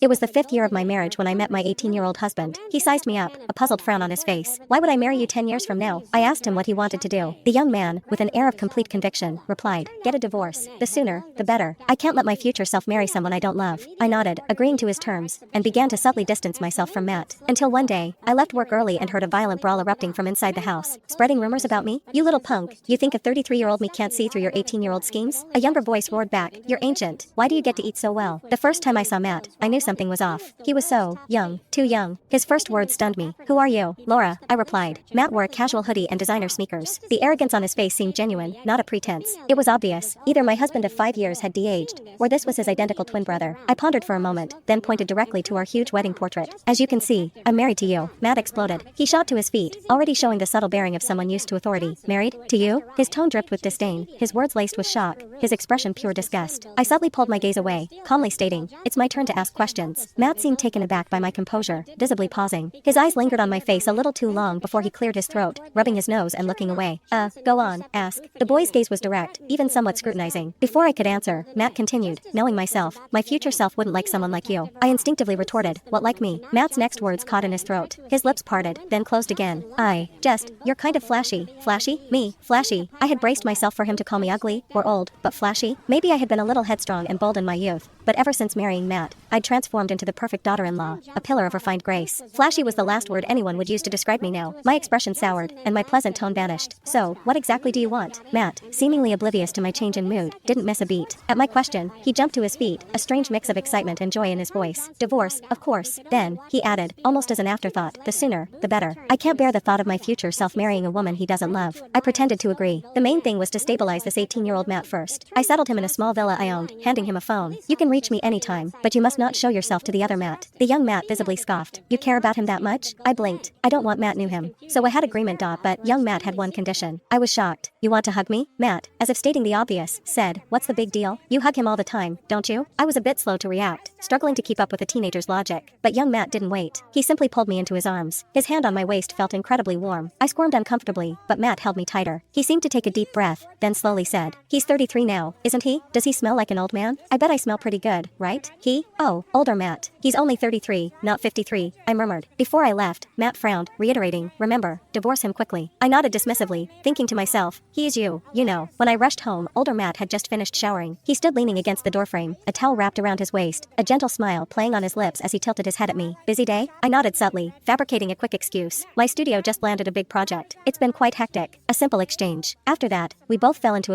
It was the 5th year of my marriage when I met my 18-year-old husband. He sized me up, a puzzled frown on his face. Why would I marry you 10 years from now? I asked him what he wanted to do. The young man, with an air of complete conviction, replied, get a divorce. The sooner, the better. I can't let my future self marry someone I don't love. I nodded, agreeing to his terms, and began to subtly distance myself from Matt. Until one day, I left work early and heard a violent brawl erupting from inside the house. Spreading rumors about me? You little punk, you think a 33-year-old me can't see through your 18-year-old schemes? A younger voice roared back, you're ancient. Why do you get to eat so well? The first time I saw Matt, I knew something was off. He was so young, too young. His first words stunned me. Who are you? Laura, I replied. Matt wore a casual hoodie and designer sneakers. The arrogance on his face seemed genuine, not a pretense. It was obvious. Either my husband of 5 years had de-aged, or this was his identical twin brother. I pondered for a moment, then pointed directly to our huge wedding portrait. As you can see, I'm married to you. Matt exploded. He shot to his feet, already showing the subtle bearing of someone used to authority. Married? To you? His tone dripped with disdain, his words laced with shock, his expression pure disgust. I subtly pulled my gaze away, calmly stating, it's my turn to ask questions. Matt seemed taken aback by my composure, visibly pausing. His eyes lingered on my face a little too long before he cleared his throat, rubbing his nose and looking away. Go on, ask. The boy's gaze was direct, even somewhat scrutinizing. Before I could answer, Matt continued, knowing myself, my future self wouldn't like someone like you. I instinctively retorted, what like me? Matt's next words caught in his throat. His lips parted, then closed again. You're kind of flashy. Flashy? Me? Flashy? I had braced myself for him to call me ugly, or old, but flashy? Maybe I had been a little headstrong and bold in my youth, but ever since marrying Matt, I'd transformed into the perfect daughter-in-law, a pillar of refined grace. Flashy was the last word anyone would use to describe me now. My expression soured, and my pleasant tone vanished. So, what exactly do you want? Matt, seemingly oblivious to my change in mood, didn't miss a beat. At my question, he jumped to his feet, a strange mix of excitement and joy in his voice. Divorce, of course. Then, he added, almost as an afterthought, the sooner, the better. I can't bear the thought of my future self marrying a woman he doesn't love. I pretended to agree. The main thing was to stabilize this 18-year-old Matt first. I settled him in a small villa I owned, handing him a phone. You can reach me anytime, but you must not show yourself to the other Matt. The young Matt visibly scoffed. You care about him that much? I blinked. I don't want Matt knew him. So I had agreement, but young Matt had one condition. I was shocked. You want to hug me? Matt, as if stating the obvious, said, what's the big deal? You hug him all the time, don't you? I was a bit slow to react, struggling to keep up with a teenager's logic. But young Matt didn't wait. He simply pulled me into his arms. His hand on my waist felt incredibly warm. I squirmed uncomfortably, but Matt held me tighter. He seemed to take a deep breath, then slowly said, he's 33 now, isn't he? Does he smell like an old man? I bet I smell pretty good, right? He? Oh, older Matt. He's only 33, not 53, I murmured. Before I left, Matt frowned, reiterating, remember, divorce him quickly. I nodded dismissively, thinking to myself, he's you know. When I rushed home, older Matt had just finished showering. He stood leaning against the doorframe, a towel wrapped around his waist, a gentle smile playing on his lips as he tilted his head at me. Busy day? I nodded subtly, fabricating a quick excuse. My studio just landed a big project. It's been quite hectic. A simple exchange. After that, we both fell into a